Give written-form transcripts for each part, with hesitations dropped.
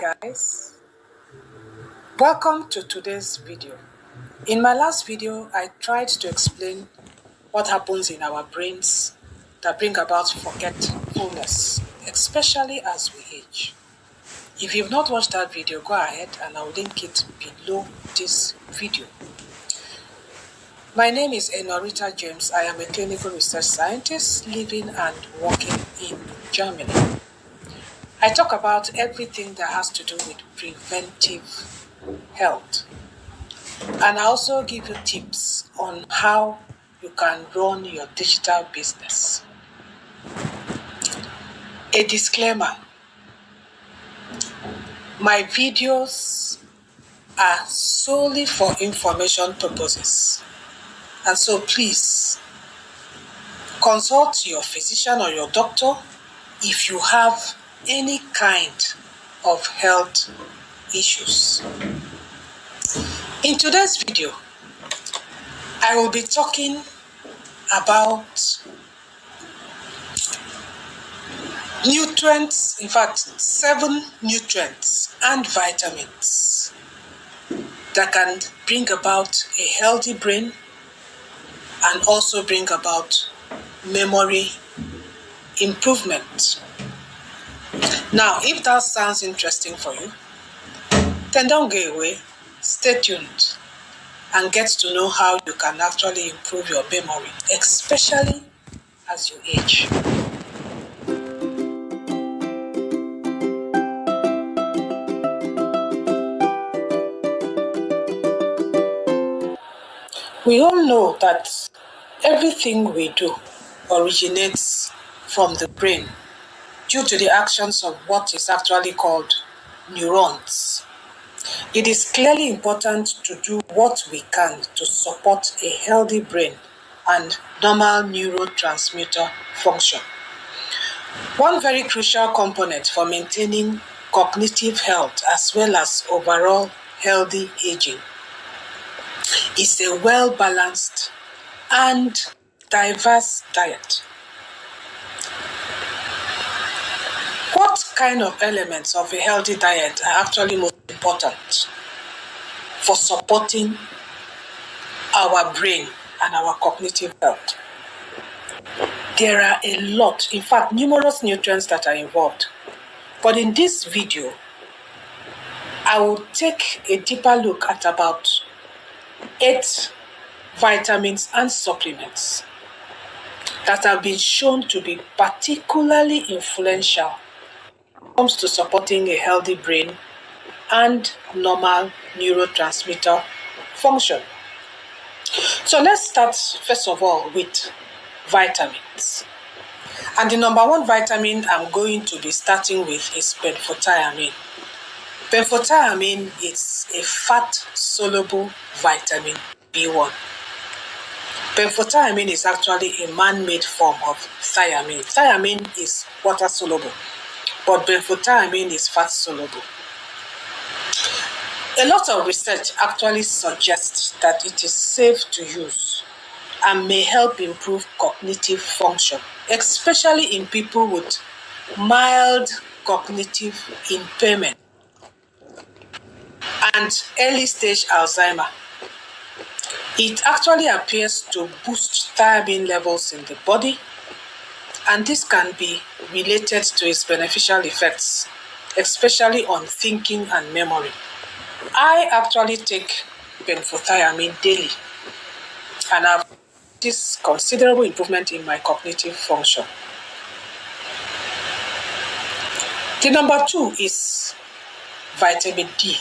Guys, welcome to today's video. In my last video, I tried to explain what happens in our brains that bring about forgetfulness, especially as we age. If you've not watched that video, go ahead and I'll link it below this video. My name is Enorita James. I am a clinical research scientist living and working in Germany. I talk about everything that has to do with preventive health. And I also give you tips on how you can run your digital business. A disclaimer: my videos are solely for information purposes. And so please consult your physician or your doctor if you have any kind of health issues. In today's video, I will be talking about nutrients, in fact, 7 nutrients and vitamins that can bring about a healthy brain and also bring about memory improvement. Now, if that sounds interesting for you, then don't go away. Stay tuned and get to know how you can actually improve your memory, especially as you age. We all know that everything we do originates from the brain due to the actions of what is actually called neurons. It is clearly important to do what we can to support a healthy brain and normal neurotransmitter function. One very crucial component for maintaining cognitive health as well as overall healthy aging is a well-balanced and diverse diet. What kind of elements of a healthy diet are actually most important for supporting our brain and our cognitive health? There are a lot, in fact, numerous nutrients that are involved. But in this video, I will take a deeper look at about 8 vitamins and supplements that have been shown to be particularly influential when it comes to supporting a healthy brain and normal neurotransmitter function. So let's start first of all with vitamins. And the number 1 vitamin I'm going to be starting with is benfotiamine. Benfotiamine is a fat-soluble vitamin B1. Benfotiamine is actually a man-made form of thiamine. Thiamine is water-soluble, but benfotiamine is fat-soluble. A lot of research actually suggests that it is safe to use and may help improve cognitive function, especially in people with mild cognitive impairment and early-stage Alzheimer. It actually appears to boost thiamine levels in the body, and this can be related to its beneficial effects, especially on thinking and memory. I actually take benfotiamine daily, and I've this considerable improvement in my cognitive function. The number 2 is vitamin D.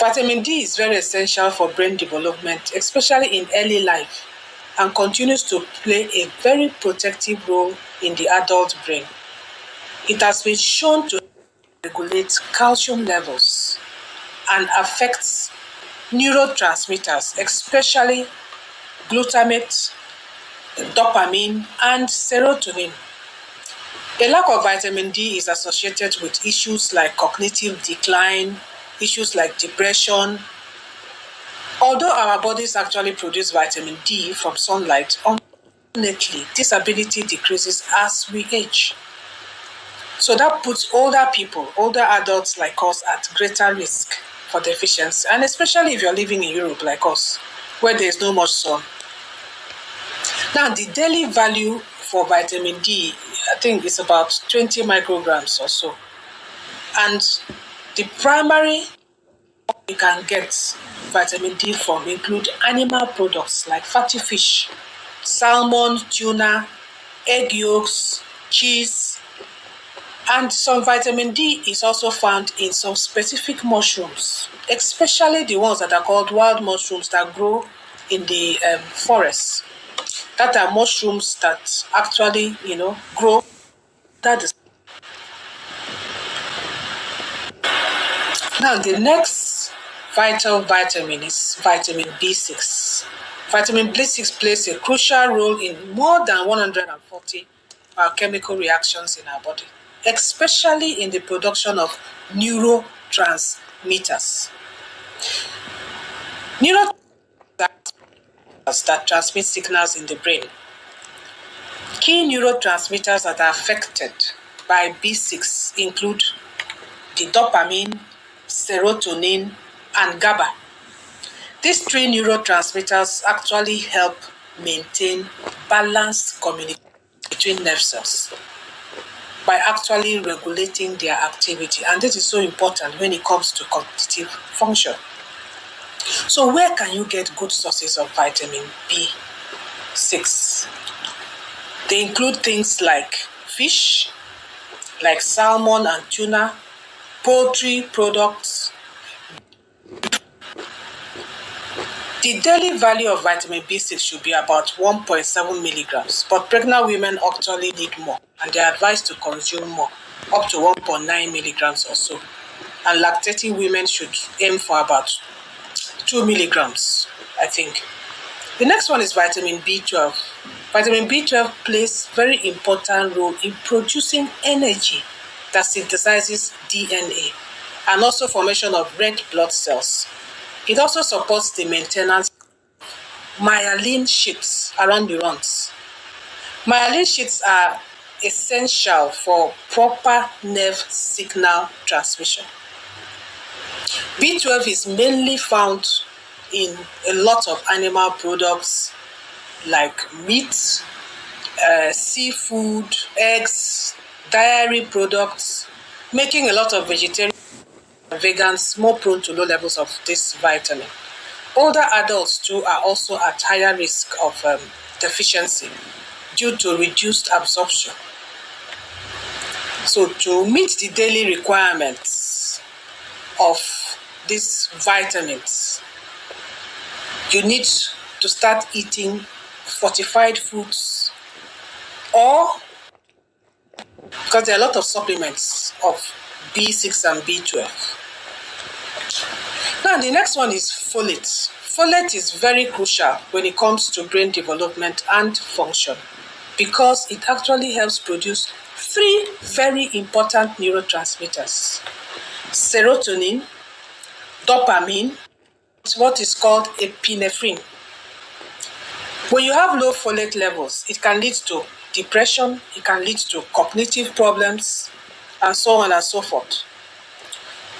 Vitamin D is very essential for brain development, especially in early life, and continues to play a very protective role in the adult brain. It has been shown to regulate calcium levels and affects neurotransmitters, especially glutamate, dopamine, and serotonin. A lack of vitamin D is associated with issues like cognitive decline, issues like depression. Although our bodies actually produce vitamin D from sunlight, unfortunately, this ability decreases as we age. So that puts older people, older adults like us at greater risk for deficiency, and especially if you're living in Europe like us, where there's no much sun. Now, the daily value for vitamin D, I think it's about 20 micrograms or so. And the primary you can get vitamin D from include animal products like fatty fish, salmon, tuna, egg yolks, cheese, and some vitamin D is also found in some specific mushrooms, especially the ones that are called wild mushrooms that grow in the forests. That are mushrooms that actually, grow. That is. Now, the next vital vitamin is vitamin B6. Vitamin B6 plays a crucial role in more than 140 chemical reactions in our body, especially in the production of neurotransmitters. Neurotransmitters that transmit signals in the brain. Key neurotransmitters that are affected by B6 include the dopamine, serotonin, and GABA. These three neurotransmitters actually help maintain balanced communication between nerve cells by actually regulating their activity. And this is so important when it comes to cognitive function. So where can you get good sources of vitamin B6? They include things like fish, like salmon and tuna, poultry products. The daily value of vitamin B6 should be about 1.7 milligrams, but pregnant women actually need more, and they are advised to consume more, up to 1.9 milligrams or so. And lactating women should aim for about 2 milligrams, I think. The next one is vitamin B12. Vitamin B12 plays a very important role in producing energy that synthesizes DNA and also formation of red blood cells. It also supports the maintenance of myelin sheaths around neurons. Myelin sheaths are essential for proper nerve signal transmission. B12 is mainly found in a lot of animal products like meat, seafood, eggs, dairy products, making a lot of vegetarian and vegans more prone to low levels of this vitamin. Older adults too are also at higher risk of deficiency due to reduced absorption. So to meet the daily requirements of these vitamins, you need to start eating fortified foods, or because there are a lot of supplements of B6 and B12. Now, the next one is folate. Folate is very crucial when it comes to brain development and function because it actually helps produce three very important neurotransmitters: serotonin, dopamine, what is called epinephrine. When you have low folate levels, it can lead to depression, it can lead to cognitive problems, and so on and so forth.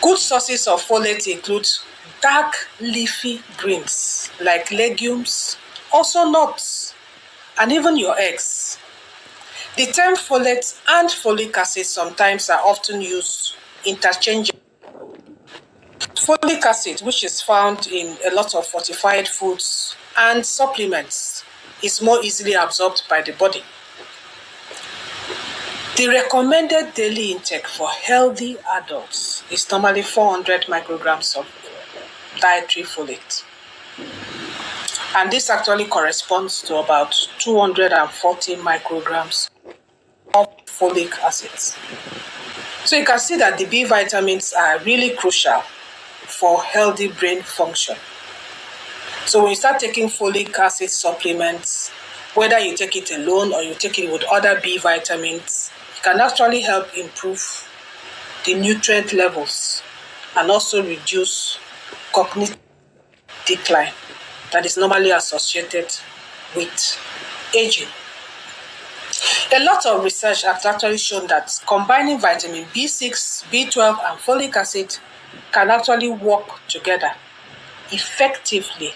Good sources of folate include dark leafy greens like legumes, also nuts, and even your eggs. The term folate and folic acid sometimes are often used interchangeably. Folic acid, which is found in a lot of fortified foods and supplements, is more easily absorbed by the body. The recommended daily intake for healthy adults is normally 400 micrograms of dietary folate. And this actually corresponds to about 240 micrograms of folic acids. So you can see that the B vitamins are really crucial for healthy brain function. So when you start taking folic acid supplements, whether you take it alone or you take it with other B vitamins, it can actually help improve the nutrient levels and also reduce cognitive decline that is normally associated with aging. A lot of research has actually shown that combining vitamin B6, B12, and folic acid can actually work together effectively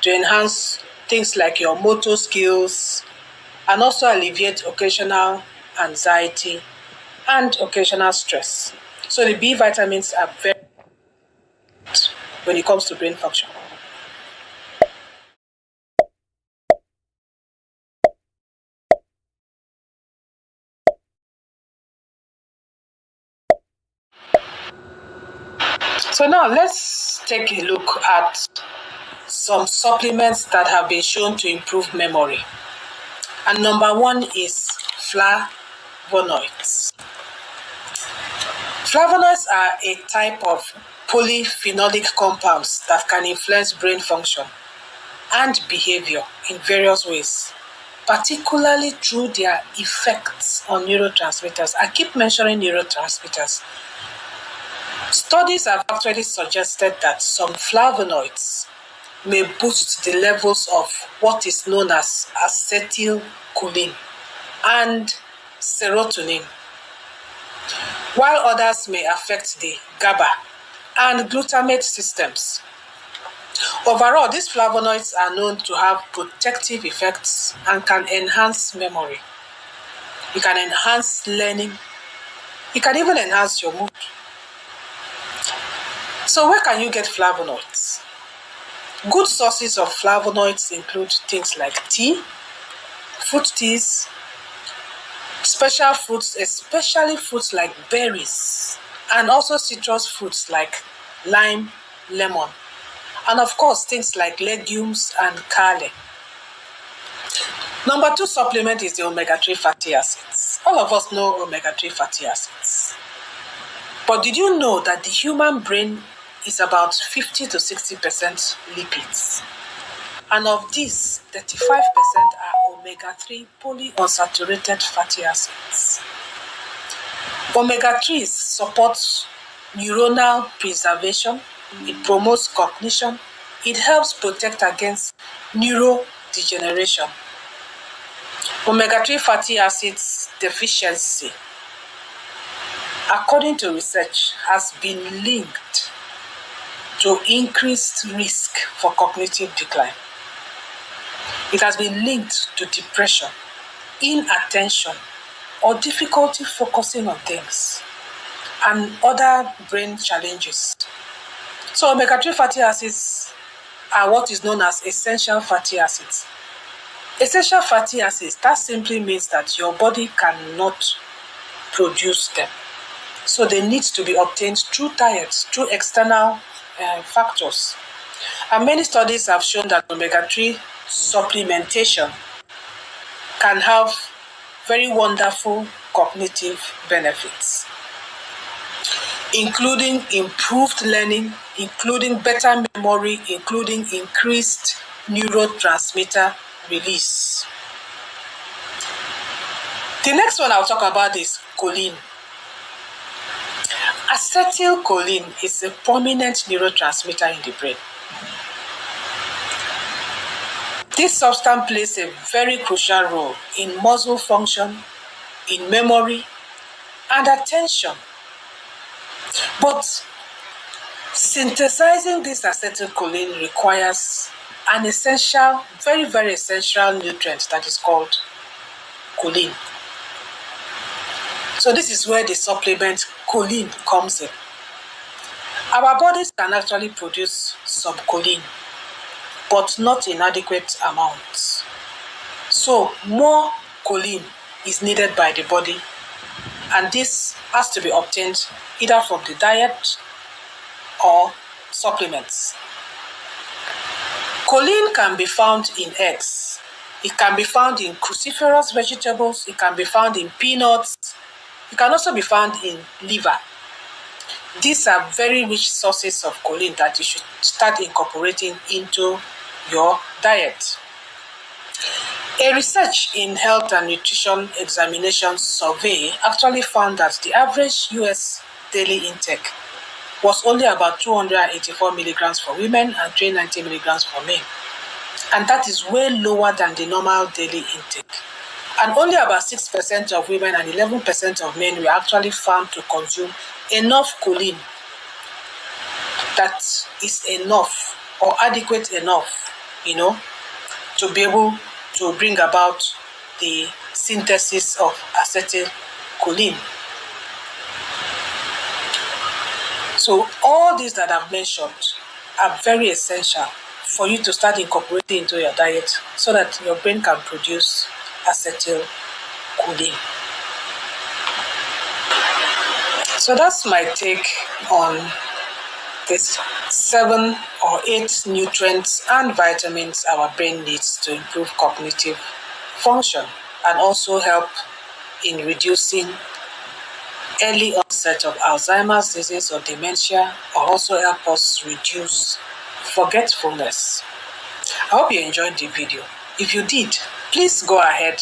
to enhance things like your motor skills and also alleviate occasional anxiety and occasional stress. So the B vitamins are very important when it comes to brain function. So now let's take a look at some supplements that have been shown to improve memory. And number one is flavonoids. Flavonoids are a type of polyphenolic compounds that can influence brain function and behavior in various ways, particularly through their effects on neurotransmitters. I keep mentioning neurotransmitters. Studies have actually suggested that some flavonoids may boost the levels of what is known as acetylcholine and serotonin, while others may affect the GABA and glutamate systems. Overall, these flavonoids are known to have protective effects and can enhance memory. It can enhance learning. It can even enhance your mood. So where can you get flavonoids? Good sources of flavonoids include things like tea, fruit teas, special fruits, especially fruits like berries, and also citrus fruits like lime, lemon, and of course things like legumes and kale. Number two supplement is the omega-3 fatty acids. All of us know omega-3 fatty acids. But did you know that the human brain is about 50 to 60% lipids? And of these, 35% are omega-3 polyunsaturated fatty acids. Omega-3s support neuronal preservation, it promotes cognition, it helps protect against neurodegeneration. Omega-3 fatty acids deficiency, according to research, has been linked to increased risk for cognitive decline. It has been linked to depression, inattention, or difficulty focusing on things, and other brain challenges. So omega-3 fatty acids are what is known as essential fatty acids. Essential fatty acids, that simply means that your body cannot produce them. So they need to be obtained through diets, through external factors. And many studies have shown that omega-3 supplementation can have very wonderful cognitive benefits, including improved learning, including better memory, including increased neurotransmitter release. The next one I'll talk about is choline. Acetylcholine is a prominent neurotransmitter in the brain. This substance plays a very crucial role in muscle function, in memory, and attention. But synthesizing this acetylcholine requires an essential, very, very essential nutrient that is called choline. So this is where the supplement choline comes in. Our bodies can actually produce some choline, but not in adequate amounts. So more choline is needed by the body, and this has to be obtained either from the diet or supplements. Choline can be found in eggs. It can be found in cruciferous vegetables. It can be found in peanuts. It can also be found in liver. These are very rich sources of choline that you should start incorporating into your diet. A research in Health and Nutrition Examination Survey actually found that the average US daily intake was only about 284 milligrams for women and 390 milligrams for men. And that is way lower than the normal daily intake. And only about 6% of women and 11% of men were actually found to consume enough choline that is enough or adequate enough, to be able to bring about the synthesis of acetylcholine. So all these that I've mentioned are very essential for you to start incorporating into your diet so that your brain can produce acetylcholine. So that's my take on this 7 or 8 nutrients and vitamins our brain needs to improve cognitive function and also help in reducing early onset of Alzheimer's disease or dementia, or also help us reduce forgetfulness. I hope you enjoyed the video. If you did, please go ahead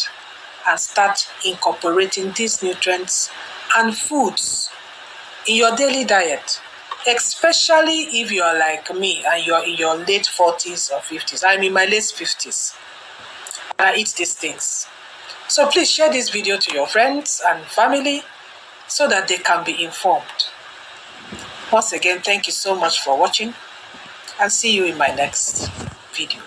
and start incorporating these nutrients and foods in your daily diet, especially if you are like me and you're in your late 40s or 50s. I'm in my late 50s and I eat these things. So please share this video to your friends and family so that they can be informed. Once again, thank you so much for watching and see you in my next video.